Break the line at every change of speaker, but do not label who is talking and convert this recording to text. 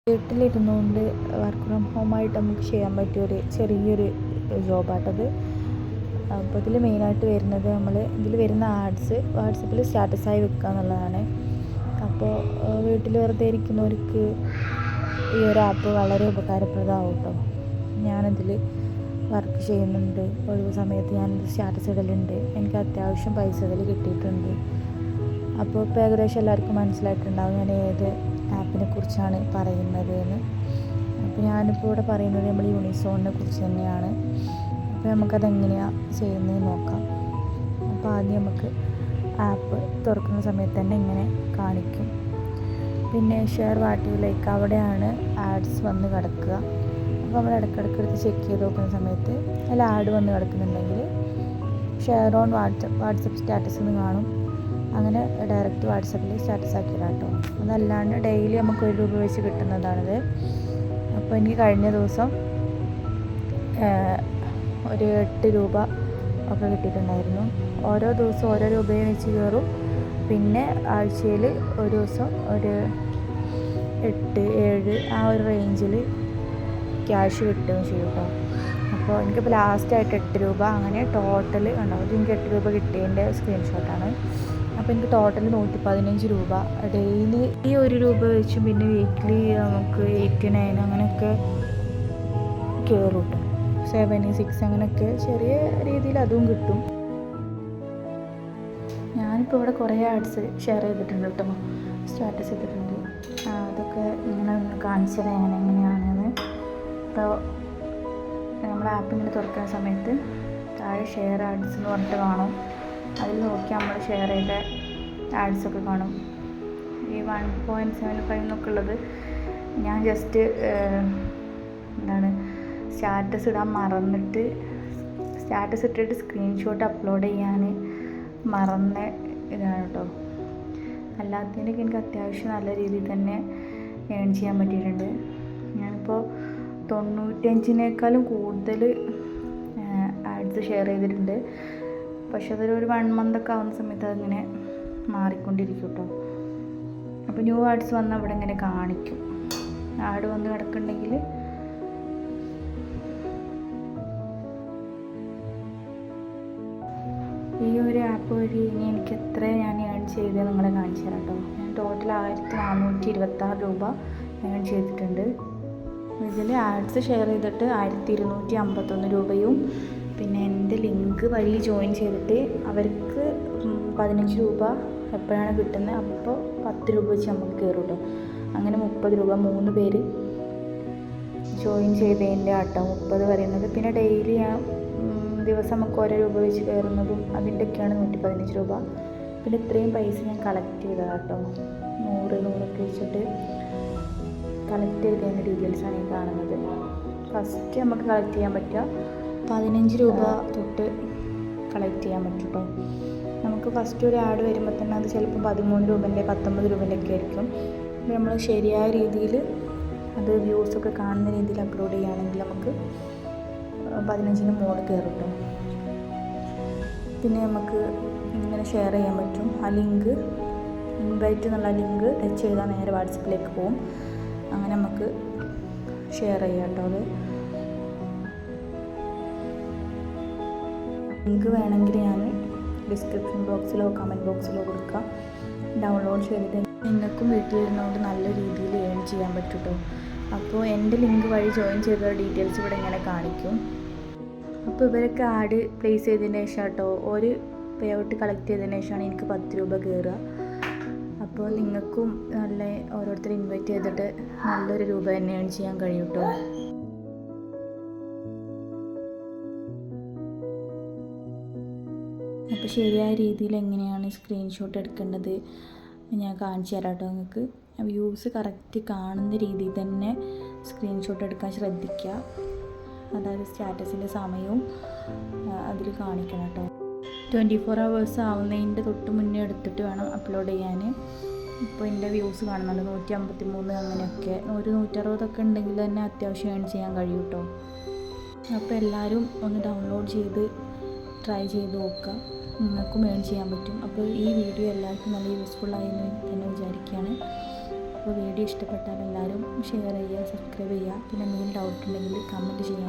വീട്ടിലിരുന്നുകൊണ്ട് work from ഹോമായിട്ട് നമുക്ക് ചെയ്യാൻ പറ്റിയൊരു ചെറിയൊരു ജോബാട്ടത്. അപ്പോൾ ഇതിൽ മെയിനായിട്ട് വരുന്നത് ഇതിൽ വരുന്ന ആഡ്സ് വാട്സപ്പിൽ സ്റ്റാറ്റസായി വെക്കുക എന്നുള്ളതാണ്. അപ്പോൾ വീട്ടിൽ വെറുതെ ഇരിക്കുന്നവർക്ക് ഈ ഒരു ആപ്പ് വളരെ ഉപകാരപ്രദമാവും കേട്ടോ. ഞാനതിൽ വർക്ക് ചെയ്യുന്നുണ്ട്, ഒഴിവ് സമയത്ത് ഞാനത് സ്റ്റാറ്റസ് ഇടലുണ്ട്. എനിക്ക് അത്യാവശ്യം പൈസ ഇതിൽ കിട്ടിയിട്ടുണ്ട്. അപ്പോൾ ഇപ്പോൾ ഏകദേശം എല്ലാവർക്കും മനസ്സിലായിട്ടുണ്ടാകും ഞാൻ ഏത് ആപ്പിനെ കുറിച്ചാണ് പറയുന്നത് എന്ന്. അപ്പോൾ ഞാനിപ്പോൾ ഇവിടെ പറയുന്നത് നമ്മൾ യൂണിസോണിനെ കുറിച്ച് തന്നെയാണ്. അപ്പോൾ നമുക്കതെങ്ങനെയാണ് ചെയ്യുന്നത് നോക്കാം. അപ്പോൾ ആദ്യം നമുക്ക് ആപ്പ് തുറക്കുന്ന സമയത്ത് തന്നെ ഇങ്ങനെ കാണിക്കും. പിന്നെ ഷെയർ വാട്ടിയിലേക്ക് അവിടെയാണ് ആഡ്സ് വന്ന് കിടക്കുക. അപ്പോൾ നമ്മൾ ഇടയ്ക്കിടയ്ക്ക് എടുത്ത് ചെക്ക് ചെയ്ത് നോക്കുന്ന സമയത്ത് അതിൽ ആഡ് വന്ന് കിടക്കുന്നുണ്ടെങ്കിൽ ഷെയർ ഓൺ വാട്സപ്പ് സ്റ്റാറ്റസ് എന്ന് കാണും. അങ്ങനെ ഡയറക്റ്റ് വാട്സപ്പിൽ സ്റ്റാറ്റസ് ആക്കിയിടാം കേട്ടോ. അതല്ലാണ്ട് ഡെയിലി നമുക്ക് 1 രൂപ വെച്ച് കിട്ടുന്നതാണിത്. അപ്പോൾ എനിക്ക് കഴിഞ്ഞ ദിവസം ഒരു 8 രൂപ ഒക്കെ കിട്ടിയിട്ടുണ്ടായിരുന്നു. ഓരോ ദിവസം ഓരോ രൂപയും വെച്ച് കയറും. പിന്നെ ആഴ്ചയിൽ ഒരു ദിവസം ഒരു 8, 7 ആ ഒരു റേഞ്ചിൽ ക്യാഷ് കിട്ടുകയും ചെയ്യും കേട്ടോ. അപ്പോൾ എനിക്കിപ്പോൾ ലാസ്റ്റായിട്ട് 8 രൂപ അങ്ങനെ ടോട്ടൽ കണ്ടോ. ഇത് എനിക്ക് 8 രൂപ കിട്ടിയതിൻ്റെ സ്ക്രീൻഷോട്ടാണ്. അപ്പോൾ എനിക്ക് ടോട്ടൽ 115 രൂപ ഡെയിലി ഈ 1 രൂപ വെച്ചും പിന്നെ വീക്ക്ലി നമുക്ക് 89 അങ്ങനെയൊക്കെ കയറും കേട്ടോ. 7, 6 അങ്ങനെയൊക്കെ ചെറിയ രീതിയിൽ അതും കിട്ടും. ഞാനിപ്പോൾ ഇവിടെ കുറേ ആഡ്സ് ഷെയർ ചെയ്തിട്ടുണ്ട് കേട്ടോ, സ്റ്റാറ്റസ് ചെയ്തിട്ടുണ്ട്. അതൊക്കെ ഇങ്ങനെ ഒന്ന് കാണിച്ചു തരാം എങ്ങനെയാണെന്ന്. ഇപ്പോൾ നമ്മുടെ ആപ്പ് ഇങ്ങനെ തുറക്കുന്ന സമയത്ത് താഴെ ഷെയർ ആഡ്സ് എന്ന് പറഞ്ഞിട്ട് കാണും. അതിൽ നോക്കി നമ്മൾ ഷെയർ ചെയ്ത ആഡ്സൊക്കെ കാണും. ഈ 1.75 എന്നൊക്കെ ഉള്ളത് ഞാൻ ജസ്റ്റ് സ്റ്റാറ്റസ് ഇടാൻ മറന്നിട്ട് സ്റ്റാറ്റസ് ഇട്ടിട്ട് സ്ക്രീൻഷോട്ട് അപ്ലോഡ് ചെയ്യാൻ മറന്ന ഇതാണ് കേട്ടോ. അല്ലാത്തതിനൊക്കെ എനിക്ക് അത്യാവശ്യം നല്ല രീതിയിൽ തന്നെ ഏൺ ചെയ്യാൻ പറ്റിയിട്ടുണ്ട്. ഞാനിപ്പോൾ 95നേക്കാളും കൂടുതൽ ആഡ്സ് ഷെയർ ചെയ്തിട്ടുണ്ട്. പക്ഷെ അതൊരു 1 മന്തൊക്കെ ആവുന്ന സമയത്ത് അതിങ്ങനെ മാറിക്കൊണ്ടിരിക്കും കേട്ടോ. അപ്പോൾ ന്യൂ ആഡ്സ് വന്നാൽ അവിടെ ഇങ്ങനെ കാണിക്കും. ആഡ് വന്ന് കിടക്കുന്നുണ്ടെങ്കിൽ ഈ ഒരു ആപ്പ് വഴി ഇനി എനിക്ക് എത്ര ഞാൻ ഏൺ ചെയ്ത് നിങ്ങളെ കാണിച്ചു തരാം കേട്ടോ. ഞാൻ ടോട്ടൽ 1426 രൂപ ഏൺ ചെയ്തിട്ടുണ്ട്. ഇതിൽ ആഡ്സ് ഷെയർ ചെയ്തിട്ട് 1251 രൂപയും പിന്നെ എൻ്റെ ലിങ്ക് വഴി ജോയിൻ ചെയ്തിട്ട് അവർക്ക് 15 രൂപ എപ്പോഴാണ് കിട്ടുന്നത് അപ്പോൾ 10 രൂപ വെച്ച് നമുക്ക് കയറും കേട്ടോ. അങ്ങനെ 30 രൂപ 3 പേര് ജോയിൻ ചെയ്തതിൻ്റെ ആട്ടോ 30 പറയുന്നത്. പിന്നെ ഡെയിലി ദിവസം നമുക്ക് ഓരോ രൂപ വെച്ച് കയറുന്നതും അതിൻ്റെയൊക്കെയാണ് 115 രൂപ. പിന്നെ ഇത്രയും പൈസ ഞാൻ കളക്ട് ചെയ്തതാണ് കേട്ടോ. 100 വെച്ചിട്ട് കളക്ട് ചെയ്തതിൻ്റെ ഡീറ്റെയിൽസാണ് ഈ കാണുന്നത്. ഫസ്റ്റ് നമുക്ക് കളക്ട് ചെയ്യാൻ പറ്റുക 15 രൂപ തൊട്ട് കളക്ട് ചെയ്യാൻ പറ്റും കേട്ടോ. നമുക്ക് ഫസ്റ്റ് ഒരു ആഡ് വരുമ്പോൾ തന്നെ അത് ചിലപ്പോൾ 13 രൂപൻ്റെ 19 രൂപൻ്റെ ഒക്കെ ആയിരിക്കും. അപ്പോൾ നമ്മൾ ശരിയായ രീതിയിൽ അത് വ്യൂസൊക്കെ കാണുന്ന രീതിയിൽ അപ്ലോഡ് ചെയ്യുകയാണെങ്കിൽ നമുക്ക് 15-ന് മുകളിൽ കയറും കേട്ടോ. പിന്നെ നമുക്ക് ഇങ്ങനെ ഷെയർ ചെയ്യാൻ പറ്റും. ആ ലിങ്ക് ഇൻവൈറ്റ് എന്നുള്ള ലിങ്ക് ടച്ച് ചെയ്താൽ നേരെ വാട്സപ്പിലേക്ക് പോകും. അങ്ങനെ നമുക്ക് ഷെയർ ചെയ്യാം കേട്ടോ. അത് ലിങ്ക് വേണമെങ്കിൽ ഞാൻ ഡിസ്ക്രിപ്ഷൻ ബോക്സിലോ കമൻറ്റ് ബോക്സിലോ കൊടുക്കാം. ഡൗൺലോഡ് ചെയ്തിട്ട് നിങ്ങൾക്കും വീട്ടിലിരുന്നുകൊണ്ട് നല്ല രീതിയിൽ ഏൺ ചെയ്യാൻ പറ്റും കേട്ടോ. അപ്പോൾ എൻ്റെ ലിങ്ക് വഴി ജോയിൻ ചെയ്ത ഡീറ്റെയിൽസ് ഇവിടെ ഇങ്ങനെ കാണിക്കും. അപ്പോൾ ഇവരൊക്കെ ആഡ് പ്ലേസ് ചെയ്തതിന് ശേഷം കേട്ടോ ഒരു പേ ഔട്ട് കളക്ട് ചെയ്തതിന് ശേഷമാണ് എനിക്ക് 10 രൂപ കയറുക. അപ്പോൾ നിങ്ങൾക്കും നല്ല ഓരോരുത്തർ ഇൻവൈറ്റ് ചെയ്തിട്ട് നല്ലൊരു രൂപ തന്നെ ഏൺ ചെയ്യാൻ കഴിയും കേട്ടോ. അപ്പോൾ ശരിയായ രീതിയിൽ എങ്ങനെയാണ് സ്ക്രീൻഷോട്ട് എടുക്കേണ്ടത് ഞാൻ കാണിച്ചു തരാം കേട്ടോ. നിങ്ങൾക്ക് വ്യൂസ് കറക്റ്റ് കാണുന്ന രീതിയിൽ തന്നെ സ്ക്രീൻഷോട്ട് എടുക്കാൻ ശ്രദ്ധിക്കുക. അതായത് സ്റ്റാറ്റസിൻ്റെ സമയവും അതിൽ കാണിക്കണം കേട്ടോ. 24 hours ആവുന്നതിൻ്റെ തൊട്ട് മുന്നേ എടുത്തിട്ട് വേണം അപ്ലോഡ് ചെയ്യാൻ. ഇപ്പോൾ എൻ്റെ വ്യൂസ് കാണുന്നുണ്ട് 153 അങ്ങനെയൊക്കെ. 160 ഉണ്ടെങ്കിൽ തന്നെ അത്യാവശ്യം ഏൺ ചെയ്യാൻ കഴിയും കേട്ടോ. അപ്പോൾ എല്ലാവരും ഒന്ന് ഡൗൺലോഡ് ചെയ്ത് ട്രൈ ചെയ്ത് നോക്കുക. നിങ്ങൾക്കും ഏൺ ചെയ്യാൻ പറ്റും. അപ്പോൾ ഈ വീഡിയോ എല്ലാവർക്കും നല്ല യൂസ്ഫുള്ളായി എന്ന് തന്നെ വിചാരിക്കുകയാണ്. അപ്പോൾ വീഡിയോ ഇഷ്ടപ്പെട്ടാൽ എല്ലാവരും ഷെയർ ചെയ്യുക, സബ്സ്ക്രൈബ് ചെയ്യുക. പിന്നെ എന്തെങ്കിലും ഡൗട്ട് ഉണ്ടെങ്കിൽ കമൻറ്റ് ചെയ്യാൻ